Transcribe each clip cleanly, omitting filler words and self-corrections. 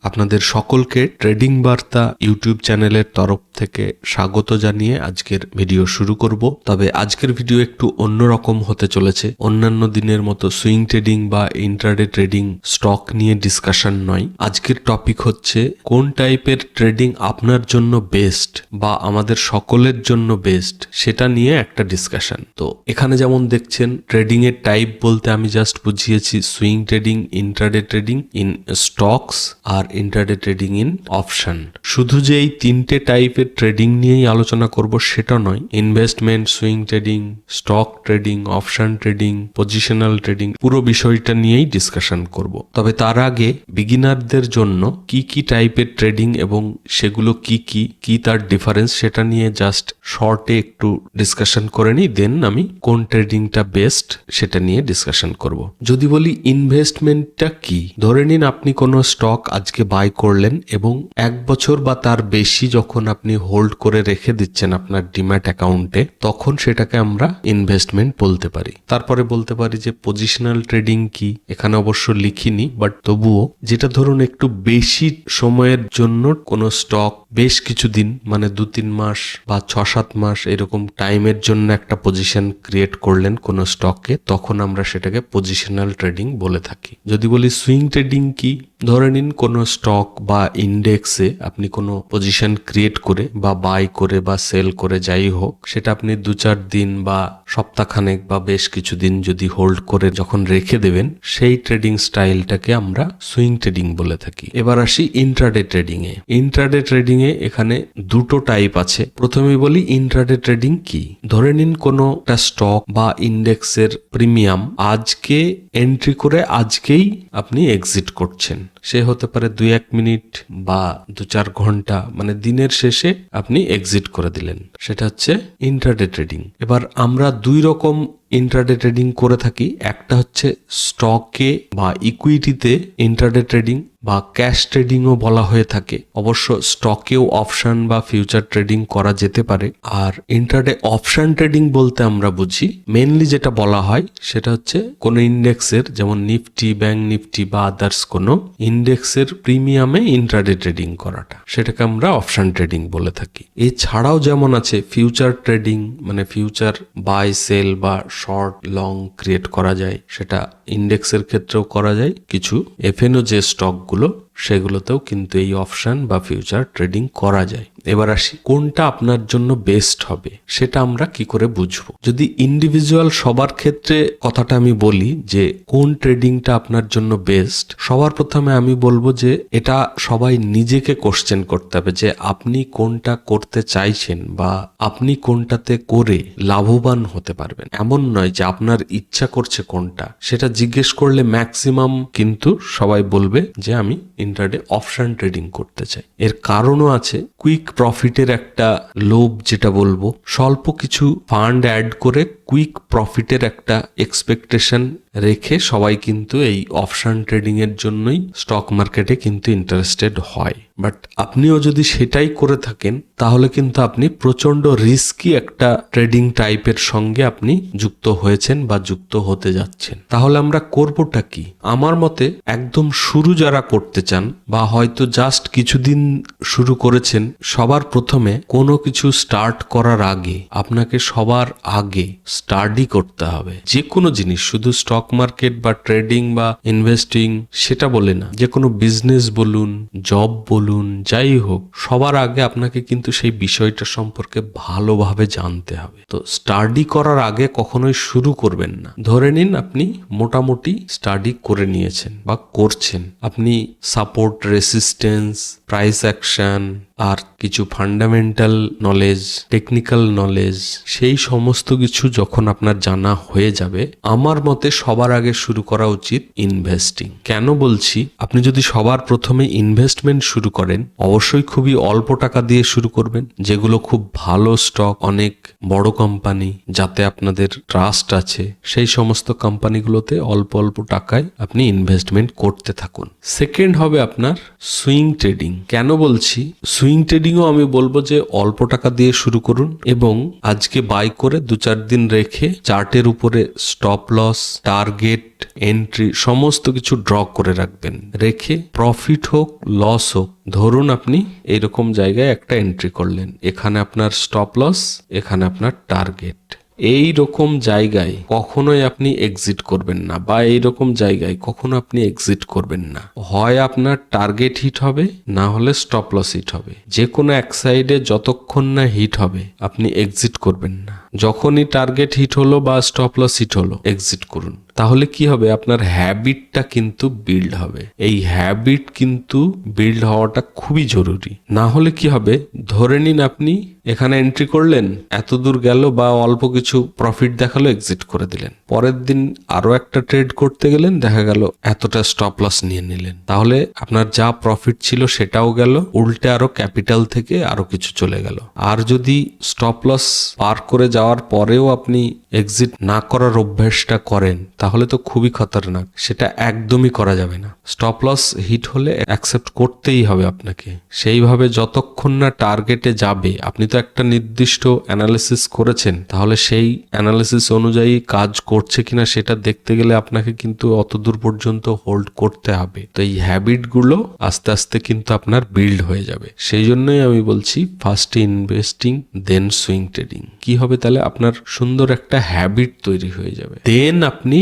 আপনাদের সকলকে ট্রেডিং বার্তা ইউটিউব চ্যানেলের তরফ থেকে স্বাগত জানিয়ে আজকের ভিডিও শুরু করব। তবে আজকের ভিডিও একটু অন্যরকম হতে চলেছে। অন্যান্য দিনের মতো সুইং ট্রেডিং বা ইন্ট্রাডে ট্রেডিং স্টক নিয়ে ডিসকাশন নয়। আজকের টপিক হচ্ছে কোন টাইপের ট্রেডিং আপনার জন্য বেস্ট বা আমাদের সকলের জন্য বেস্ট, সেটা নিয়ে একটা ডিসকাশন। তো এখানে যেমন দেখছেন ট্রেডিং এর টাইপ বলতে আমি জাস্ট বুঝিয়েছি swing trading, intraday trading in stocks আর ইন্ট্রাডে ট্রেডিং ইন অপশন। শুধু যে এই তিনটে টাইপের ট্রেডিং নিয়েই আলোচনা করব সেটা নয়। Investment, swing trading, stock trading, option trading, positional trading, পুরো বিষয়টা নিয়েই ডিসকাশন করব। তবে তার আগে বিগিনারদের জন্য কি কি টাইপের ট্রেডিং এবং সেগুলো কি তার ডিফারেন্স সেটা নিয়ে জাস্ট শর্টে একটু ডিসকাশন করে নিই, দেন আমি কোন ট্রেডিংটা বেস্ট সেটা নিয়ে ডিসকাশন করব। যদি বলি ইনভেস্টমেন্টটা কি, ধরে নিন আপনি কোনো স্টক আজকে বাই করলেন এবং 1 বছর বা তার বেশি যখন আপনি হোল্ড করে রেখে দিচ্ছেন আপনার ডিম্যাট অ্যাকাউন্টে, তখন সেটাকে আমরা ইনভেস্টমেন্ট বলতে পারি। তারপরে বলতে পারি যে পজিশনাল ট্রেডিং কি, এখানে অবশ্য লিখিনি বাট তবুও, যেটা ধরুন একটু বেশি সময়ের জন্য কোনো স্টক বেশ কিছুদিন মানে 2-3 মাস বা 6-7 মাস এরকম টাইমের জন্য একটা পজিশন ক্রিয়েট করলেন কোনো স্টকে, তখন আমরা সেটাকে পজিশনাল ট্রেডিং বলে থাকি। যদি বলি সুইং ট্রেডিং কি, ধরে নিন কোনো স্টক বা ইন্ডেক্সে আপনি কোনো পজিশন ক্রিয়েট করে বা বাই করে বা সেল করে যাই হোক, সেটা আপনি 2-4 দিন বা সপ্তাহখানেক বা বেশ কিছুদিন যদি হোল্ড করে যখন রেখে দেবেন, সেই ট্রেডিং স্টাইলটাকে আমরা সুইং ট্রেডিং বলে থাকি। এবার আসি ইন্ট্রাডে ট্রেডিং এ। ইন্ট্রাডে ট্রেডিং এ এখানে দুটো টাইপ আছে। প্রথমে বলি ইন্ট্রাডে ট্রেডিং কি। ধরে নিন কোনো একটা স্টক বা ইন্ডেক্সের প্রিমিয়াম আজকে এন্ট্রি করে আজকেই আপনি এক্সিট করছেন। সে হতে পারে 2-1 মিনিট বা 2-4 ঘন্টা, মানে দিনের শেষে আপনি এক্সিট করে দিলেন। সেটা হচ্ছে ইন্ট্রাডে ট্রেডিং। এবার আমরা 2 রকম ইন্ট্রাডে ট্রেডিং করে থাকি। একটা হচ্ছে স্টকে বা ইকুইটিতে ইন্ট্রাডে ট্রেডিং বা ক্যাশ ট্রেডিংও বলা হয়ে থাকে। অবশ্য স্টকেও অপশন বা ফিউচার ট্রেডিং করা যেতে পারে। আর ইন্ট্রাডে অপশন ট্রেডিং বলতে আমরা বুঝি মেনলি যেটা বলা হয় সেটা হচ্ছে কোনো ইন্ডেক্সের, যেমন নিফটি, ব্যাংক নিফটি বা আদার্স কোনো ইন্ডেক্সের প্রিমিয়ামে ইন্ট্রাডে ট্রেডিং করাটা, সেটাকে আমরা অপশন ট্রেডিং বলে থাকি। এছাড়াও যেমন আছে ফিউচার ট্রেডিং, মানে ফিউচার বাই সেল বা শর্ট লং ক্রিয়েট করা যায়, সেটা ইন্ডেক্সের ক্ষেত্রেও করা যায়। কিছু এফএনও যে স্টকগুলো সেগুলোতেও কিন্তু এই অপশন বা ফিউচার ট্রেডিং করা যায়। এবার আসি কোনটা আপনার জন্য বেস্ট হবে সেটা আমরা কি করে বুঝবো। যদি ইন্ডিভিজুয়াল সবার ক্ষেত্রে কথাটা আমি বলি যে কোন ট্রেডিংটা আপনার জন্য বেস্ট, সবার প্রথমে আমি বলবো যে এটা সবাই নিজেকে কোশ্চেন করতে হবে যে আপনি কোনটা করতে চাইছেন বা আপনি কোনটাতে করে লাভবান হতে পারবেন। এমন নয় যে আপনার ইচ্ছা করছে কোনটা, সেটা জিজ্ঞেস করলে ম্যাক্সিমাম কিন্তু সবাই বলবে যে আমি ইন্ট্রাডে অপশন ট্রেডিং করতে চাই। এর কারণও আছে কুইক প্রফিটের একটা লোভ, যেটা বলবো স্বল্প কিছু ফান্ড অ্যাড করে কুইক প্রফিটের একটা এক্সপেকটেশন রেখে সবাই কিন্তু এই অপশন ট্রেডিং এর জন্যই স্টক মার্কেটে কিন্তু ইন্টারেস্টেড হয়। বাট আপনিও যদি সেটাই করে থাকেন তাহলে কিন্তু আপনি প্রচন্ড রিস্কি একটা ট্রেডিং টাইপের সঙ্গে আপনি যুক্ত হয়েছেন বা যুক্ত হতে যাচ্ছেন। তাহলে আমরা করবোটা কি? আমার মতে একদম শুরু যারা করতে চান বা হয়তো জাস্ট কিছুদিন শুরু করেছেন, সবার প্রথমে কোনো কিছু স্টার্ট করার আগে আপনাকে সবার আগে স্টাডি করতে হবে। যে কোনো জিনিস, শুধু স্টক মার্কেট বা ট্রেডিং বা ইনভেস্টিং সেটা বলে না, যে কোনো বিজনেস বলুন, জব বলুন, যাই হোক, সবার আগে আপনাকে কিন্তু সেই বিষয়টা সম্পর্কে ভালোভাবে জানতে হবে। তো স্টাডি করার আগে কখনোই শুরু করবেন না। ধরে নিন আপনি মোটামুটি স্টাডি করে নিয়েছেন বা করছেন, আপনি সাপোর্ট, রেসিস্টেন্স, প্রাইস অ্যাকশন আর কিছু ফান্ডামেন্টাল নলেজ, টেকনিক্যাল নলেজ, সেই সমস্ত কিছু যখন আপনার জানা হয়ে যাবে, আমার মতে সবার আগে শুরু করা উচিত ইনভেস্টিং। কেন বলছি? আপনি যদি সবার প্রথমে ইনভেস্টমেন্ট শুরু করেন, অবশ্যই খুবই অল্প টাকা দিয়ে শুরু করবেন, যেগুলো খুব ভালো স্টক, অনেক বড় কোম্পানি, যাতে আপনাদের ট্রাস্ট আছে, সেই সমস্ত কোম্পানিগুলোতে অল্প অল্প টাকায় আপনি ইনভেস্টমেন্ট করতে থাকুন। সেকেন্ড হবে আপনার সুইং ট্রেডিং। কেন বলছি? সুইং ট্রেডিংও আমি বলবো যে অল্প টাকা দিয়ে শুরু করুন এবং আজকে বাই করে 2-4 দিন রেখে চার্টের উপরে স্টপ লস, টার্গেট, এন্ট্রি সমস্ত কিছু ড্র করে রাখবেন। রেখে প্রফিট হোক লস হোক, ধরুন আপনি এইরকম জায়গায় একটা এন্ট্রি করলেন, এখানে আপনার স্টপ লস, এখানে আপনার টার্গেট। এই রকম জায়গায় কখনোই আপনি এক্সিট করবেন না, বা এই রকম জায়গায় কখনো আপনি এক্সিট করবেন না। হয় আপনার টার্গেট হিট হবে, না হলে স্টপ লস হিট হবে। যে কোনো এক সাইডে যতক্ষণ না হিট হবে আপনি এক্সিট করবেন না। যখনই টার্গেট হিট হলো বা স্টপ লস হিট হলো এক্সিট করুন। তাহলে কি হবে, আপনার হ্যাবিটটা কিন্তু বিল্ড হবে। এই হ্যাবিট কিন্তু বিল্ড হওয়াটা খুবই জরুরি। না হলে কি হবে, ধরে নিন আপনি এখানে এন্ট্রি করলেন, এত দূর গেল বা অল্প কিছু প্রফিট দেখালো, এক্সিট করে দিলেন। পরের দিন আরো একটা ট্রেড করতে গেলেন, দেখা গেল এতটা স্টপ লস নিয়ে নিলেন। তাহলে আপনার যা প্রফিট ছিল সেটাও গেল, উল্টে আরো ক্যাপিটাল থেকে আরো কিছু চলে গেল। আর যদি স্টপ লস পার করে যাওয়ার পরেও আপনি এক্সিট না করার অভ্যাসটা করেন, তাহলে তো খুবই খতরনাক। সেটা একদমই করা যাবে না। স্টপ লস হিট হলে অ্যাকসেপ্ট করতেই হবে আপনাকে। সেইভাবে যতক্ষণ না টার্গেটে যাবে, আপনি তো একটা নির্দিষ্ট অ্যানালিসিস করেছেন, তাহলে সেই অ্যানালিসিস অনুযায়ী কাজ করছে কিনা সেটা দেখতে গেলে আপনাকে কিন্তু অত দূর পর্যন্ত হোল্ড করতে হবে। তো এই হ্যাবিটগুলো আস্তে আস্তে কিন্তু আপনার বিল্ড হয়ে যাবে। সেই জন্যই আমি বলছি ফার্স্ট ইনভেস্টিং দেন সুইং ট্রেডিং। কি হবে তাহলে, আপনার সুন্দর একটা হ্যাবিট তৈরি হয়ে যাবে। দেন আপনি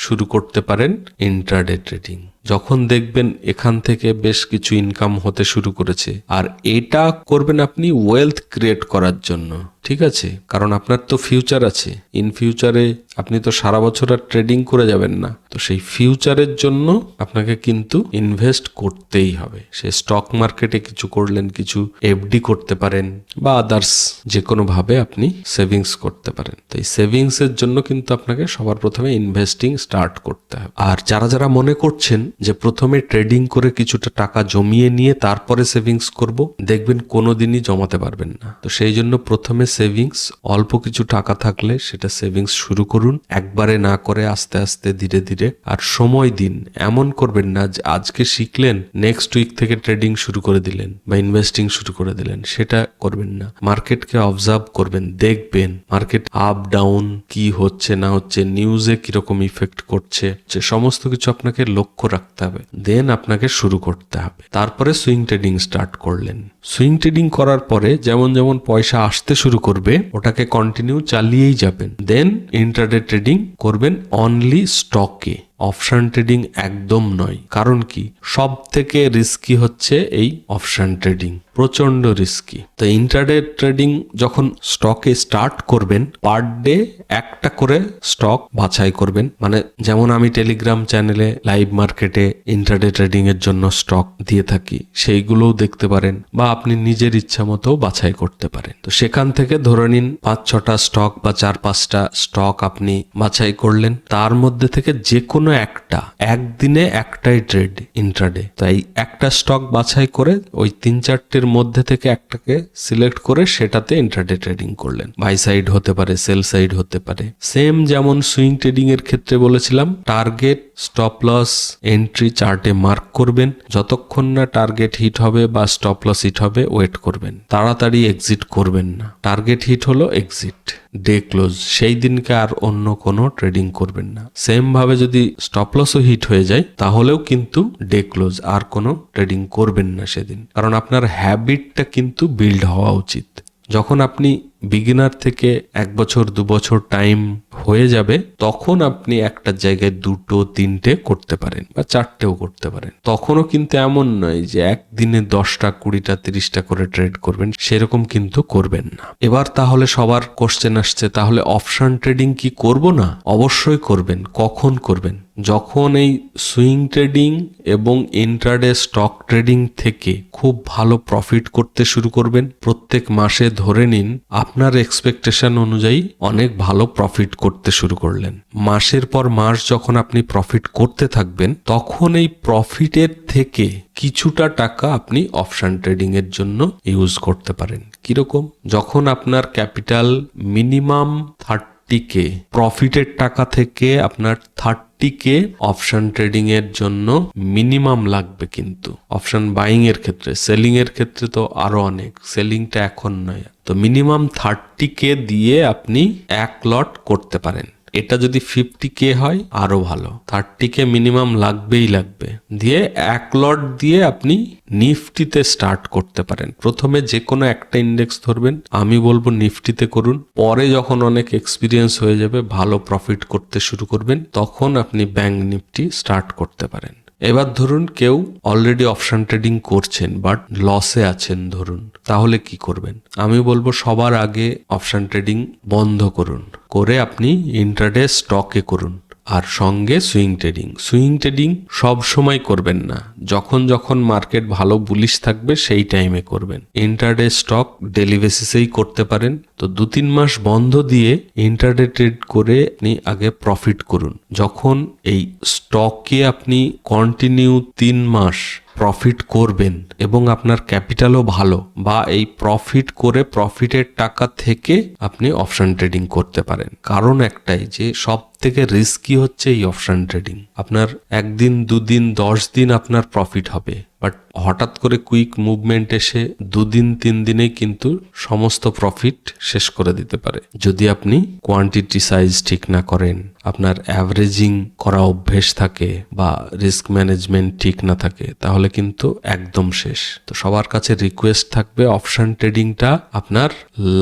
শুরু করতে পারেন ইন্ট্রাডে ট্রেডিং। যখন দেখবেন এখান থেকে বেশ কিছু ইনকাম হতে শুরু করেছে, আর এটা করবেন আপনি ওয়েলথ ক্রিয়েট করার জন্য, ঠিক আছে? কারণ আপনার তো ফিউচার আছে। ইন ফিউচারে আপনি তো সারা বছর আর ট্রেডিং করে যাবেন না। তো সেই ফিউচারের জন্য আপনাকে কিন্তু ইনভেস্ট করতেই হবে। সে স্টক মার্কেটে কিছু করলেন, কিছু এফডি করতে পারেন, বা আদার্স যে কোনো ভাবে আপনি সেভিংস করতে পারেন। তো এই সেভিংস এর জন্য কিন্তু আপনাকে সবার প্রথমে ইনভেস্টিং স্টার্ট করতে হবে। আর যারা যারা মনে করছেন যে প্রথমে ট্রেডিং করে কিছুটা টাকা জমিয়ে নিয়ে তারপরে সেভিংস করব, দেখবেন কোনোদিনই জমাতে পারবেন না। তো সেই জন্য প্রথমে সেভিংস, অল্প কিছু টাকা থাকলে সেটা সেভিংস শুরু করুন, একবারে না করে আস্তে আস্তে ধীরে ধীরে। আর সময় দিন। এমন করবেন না যে আজকে শিখলেন নেক্সট উইক থেকে ট্রেডিং শুরু করে দিলেন বা ইনভেস্টিং শুরু করে দিলেন, সেটা করবেন না। মার্কেটকে অবজার্ভ করবেন, দেখবেন মার্কেট আপ ডাউন কি হচ্ছে না হচ্ছে, নিউজে কিরকম ইফেক্ট করছে, যে সমস্ত কিছু আপনাকে লক্ষ্য রাখতে হবে। দেন আপনাকে শুরু করতে হবে। তারপরে সুইং ট্রেডিং স্টার্ট করলেন। সুইং ট্রেডিং করার পরে যেমন যেমন পয়সা আসতে শুরু করবে, ওটাকে কন্টিনিউ চালিয়েই যাবেন। দেন ইন্ট্রাডে ট্রেডিং করবেন অনলি স্টকে। অপশন ট্রেডিং একদম নয়। কারণ কি, সব থেকে রিস্কি হচ্ছে এই অপশন ট্রেডিং, প্রচন্ড রিস্কি। তো ইন্ট্রাডে ট্রেডিং যখন স্টকে স্টার্ট করবেন, পার ডে একটা করে স্টক বাছাই করবেন। মানে যেমন আমি টেলিগ্রাম চ্যানেলে লাইভ মার্কেটে ইন্ট্রাডে ট্রেডিং এর জন্য স্টক দিয়ে থাকি, সেইগুলোও দেখতে পারেন, বা আপনি নিজের ইচ্ছা মতো বাছাই করতে পারেন। তো সেখান থেকে ধরে নিন 5-6টা স্টক বা 4-5টা স্টক আপনি বাছাই করলেন। তার মধ্যে থেকে যে কোনো একটা, একদিনে একটাই ট্রেড ইন্ট্রাডে। তাই একটা স্টক বাছাই করে ওই 3-4টের মধ্যে থেকে একটাকে সিলেক্ট করে সেটাতে ইন্ট্রাডে ট্রেডিং করলেন। বাই সাইড হতে পারে, সেল সাইড হতে পারে। সেম যেমন সুইং ট্রেডিং এর ক্ষেত্রে বলেছিলাম, টার্গেট, স্টপ লস, এন্ট্রি চার্টে মার্ক করবেন। যতক্ষণ না টার্গেট হিট হবে বা স্টপ লস হিট হবে ওয়েট করবেন। তাড়াতাড়ি এক্সিট করবেন না। টার্গেট হিট হলো এক্সিট, ডে ক্লোজ। সেই দিনকে আর অন্য কোনো ট্রেডিং করবেন না। সেম ভাবে যদি স্টপ লসও হিট হয়ে যায় তাহলেও কিন্তু ডে ক্লোজ, আর কোনো ট্রেডিং করবেন না সেদিন। কারণ আপনার হ্যাবিটটা কিন্তু বিল্ড হওয়া উচিত। যখন আপনি বিগিনার থেকে 1 বছর 2 বছর টাইম হয়ে যাবে, তখন আপনি একটা জায়গায় 2-3টে করতে পারেন বা 4টেও করতে পারেন। তখনও কিন্তু এমন নয় যে একদিনে 10টা 20টা 30টা করে ট্রেড করবেন, সেরকম কিন্তু করবেন না। এবার তাহলে সবার কোশ্চেন আসছে, তাহলে অপশন ট্রেডিং কি করব না? অবশ্যই করবেন। কখন করবেন? যখন এই সুইং ট্রেডিং এবং ইন্ট্রাডে স্টক ট্রেডিং থেকে খুব ভালো প্রফিট করতে শুরু করবেন। প্রত্যেক মাসে ধরে নিন আপনার এক্সপেকটেশন অনুযায়ী অনেক ভালো প্রফিট করতে শুরু করলেন। মাসের পর মাস যখন আপনি প্রফিট করতে থাকবেন, তখন এই প্রফিটের থেকে কিছুটা টাকা আপনি অপশন ট্রেডিং এর জন্য ইউজ করতে পারেন। কিরকম? যখন আপনার ক্যাপিটাল মিনিমাম 30K, প্রফিটের টাকা থেকে আপনার 30 30K অপশন ট্রেডিং এর জন্য মিনিমাম লাগবে, কিন্তু অপশন বাইং এর ক্ষেত্রে, সেলিং এর ক্ষেত্রে তো আরো অনেক, সেলিংটা এখন নয়। তো মিনিমাম 30K দিয়ে আপনি 1 লট করতে পারেন। এটা যদি 50K হয় আরো ভালো। 30K মিনিমাম লাগবেই লাগবে। দিয়ে 1 লট দিয়ে আপনি নিফটিতে স্টার্ট করতে পারেন। প্রথমে যে কোনো একটা ইন্ডেক্স ধরবেন, আমি বলবো নিফটিতে করুন। পরে যখন অনেক এক্সপিরিয়েন্স হয়ে যাবে, ভালো প্রফিট করতে শুরু করবেন, তখন আপনি ব্যাংক নিফটি স্টার্ট করতে পারেন। এবার ধরুন কেউ অলরেডি অপশন ট্রেডিং করছেন বাট লসে আছেন ধরুন, তাহলে কি করবেন? আমি বলবো সবার আগে অপশন ট্রেডিং বন্ধ করুন, করে আপনি ইন্ট্রাডে স্টকে করুন। আর সঙ্গে সুইং ট্রেডিং সব সময় করবেন না, যখন যখন মার্কেট ভালো বুলিশ থাকবে সেই টাইমে করবেন। ইন্ট্রাডে স্টক ডেলি বেসিসেই করতে পারেন। তো 2-3 মাস বন্ধ দিয়ে ইন্ট্রাডে ট্রেড করে আপনি আগে প্রফিট করুন। যখন এই স্টকে আপনি কন্টিনিউ 3 মাস প্রফিট করবেন এবং আপনার ক্যাপিটালও ভালো, বা এই প্রফিট করে প্রফিটের টাকা থেকে আপনি অপশন ট্রেডিং করতে পারেন। কারণ একটাই, যে সব থেকে রিস্কি হচ্ছে এই অপশন ট্রেডিং। আপনার 1 দিন 2 দিন 10 দিন আপনার প্রফিট হবে, বাট হঠাৎ করে কুইক মুভমেন্ট এসে 2 দিন 3 দিনে কিন্তু সমস্ত প্রফিট শেষ করে দিতে পারে। যদি আপনি কোয়ান্টিটি সাইজ ঠিক না করেন, আপনার অ্যাভারেজিং করা অভ্যেস থাকে, বা রিস্ক ম্যানেজমেন্ট ঠিক না থাকে, তাহলে কিন্তু একদম শেষ। তো সবার কাছে রিকোয়েস্ট থাকবে, অপশন ট্রেডিংটা আপনার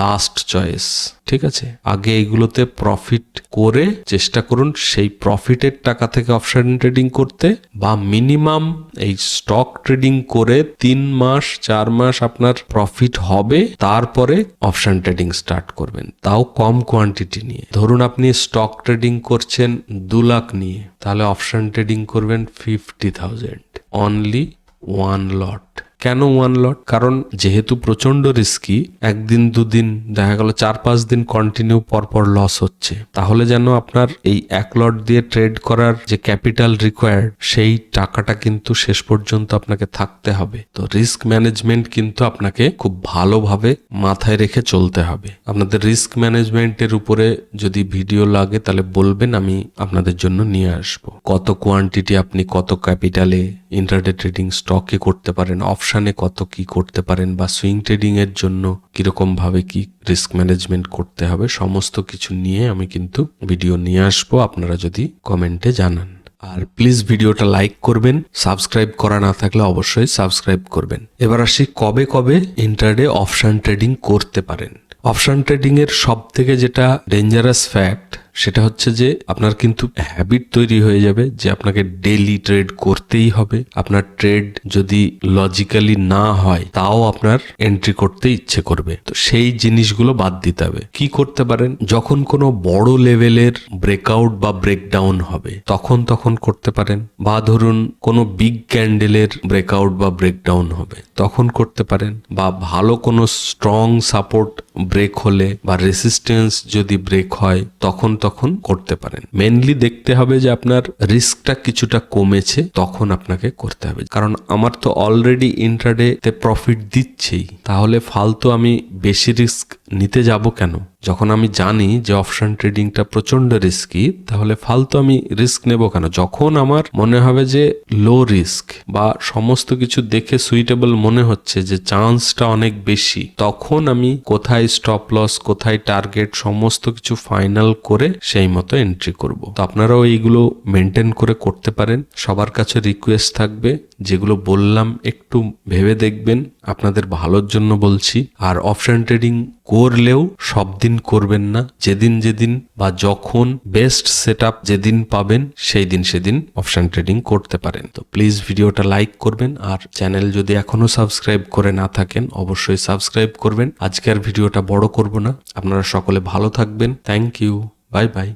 লাস্ট চয়েস, ঠিক আছে? আগে এইগুলোতে প্রফিট করে চেষ্টা করুন সেই প্রফিটের টাকা থেকে অপশন ট্রেডিং করতে, বা মিনিমাম এই স্টক ট্রেডিং করে 3 মাস 4 মাস আপনার প্রফিট হবে, তারপরে অপশন ট্রেডিং স্টার্ট করবেন, তাও কম কোয়ান্টিটি নিয়ে। ধরুন আপনি স্টক ট্রেডিং করছেন 2 লাখ নিয়ে, তাহলে অপশন ট্রেডিং করবেন 50,000, অনলি 1 লট। কেন 1 লট? কারণ যেহেতু প্রচন্ড রিস্কি, 1 দিন 2 দিন দেখা গেল 4-5 দিন কন্টিনিউ পরপর লস হচ্ছে, তাহলে যেন আপনার এই 1 লট দিয়ে ট্রেড করার যে ক্যাপিটাল রিকোয়ার্ড, সেই টাকাটা কিন্তু শেষ পর্যন্ত আপনাকে থাকতে হবে। তো রিস্ক ম্যানেজমেন্ট কিন্তু আপনাকে খুব ভালোভাবে মাথায় রেখে চলতে হবে। আপনাদের রিস্ক ম্যানেজমেন্টের উপরে যদি ভিডিও লাগে তাহলে বলবেন, আমি আপনাদের জন্য নিয়ে আসবো। কত কোয়ান্টিটি আপনি কত ক্যাপিটালে ইন্ট্রাডে ট্রেডিং স্টকে করতে পারেন, অপশনে কত কি করতে পারেন, বা সুইং ট্রেডিং এর জন্য কিরকম ভাবে কি রিস্ক ম্যানেজমেন্ট করতে হবে, সমস্ত কিছু নিয়ে আমি কিন্তু ভিডিও নিয়ে আসবো, আপনারা যদি কমেন্টে জানান। আর প্লিজ ভিডিওটা লাইক করবেন, সাবস্ক্রাইব করা না থাকলে অবশ্যই সাবস্ক্রাইব করবেন। এবার আসি কবে কবে ইন্ট্রাডে অপশন ট্রেডিং করতে পারেন। অপশন ট্রেডিং এর সব থেকে যেটা ডেঞ্জারাস ফ্যাক্ট, সেটা হচ্ছে যে আপনার কিন্তু হ্যাবিট তৈরি হয়ে যাবে যে আপনাকে ডেইলি ট্রেড করতেই হবে। আপনার ট্রেড যদি লজিক্যালি না হয়, তাও আপনার এন্ট্রি করতে ইচ্ছে করবে। তো সেই জিনিসগুলো বাদ দিতে হবে। কি করতে পারেন? যখন কোনো বড় লেভেলের ব্রেকআউট বা ব্রেকডাউন হবে, তখন করতে পারেন। বা ধরুন কোনো বিগ ক্যান্ডেলের ব্রেকআউট বা ব্রেকডাউন হবে, তখন করতে পারেন। বা ভালো কোনো স্ট্রং সাপোর্ট ব্রেক হলে, বা রেসিস্টেন্স যদি ব্রেক হয়, তখন করতে পারেন। মেনলি দেখতে হবে যে আপনার রিস্কটা কিছুটা কমেছে, তখন আপনাকে করতে হবে। কারণ আমার তো অলরেডি ইন্ট্রাডে তে প্রফিট দিচ্ছেই, তাহলে ফালতু আমি বেশি রিস্ক নিতে যাব কেন? যখন আমি জানি যে অপশন ট্রেডিংটা প্রচন্ড রিস্কি, তাহলে ফালতু আমি রিস্ক নেব কেন? যখন আমার মনে হবে যে লো রিস্ক বা সমস্ত কিছু দেখে সুইটেবল মনে হচ্ছে, যে চান্সটা অনেক বেশি, তখন আমি কোথায় স্টপ লস, কোথায় টার্গেট, সমস্ত কিছু ফাইনাল করে সেই মতো এন্ট্রি করব। তো আপনারাও এইগুলো মেনটেন করে করতে পারেন। সবার কাছে রিকোয়েস্ট থাকবে, যেগুলো বললাম একটু ভেবে দেখবেন, আপনাদের ভালোর জন্য বলছি। আর অপশন ট্রেডিং করলেও সব দিন করবেন না, যেদিন বা যখন বেস্ট সেটআপ যেদিন পাবেন, সেই দিন সেদিন অপশন ট্রেডিং করতে পারেন। তো প্লিজ ভিডিওটা লাইক করবেন, আর চ্যানেল যদি এখনো সাবস্ক্রাইব করে না থাকেন, অবশ্যই সাবস্ক্রাইব করবেন। আজকের ভিডিওটা বড় করব না। আপনারা সকলে ভালো থাকবেন। Thank you, bye by.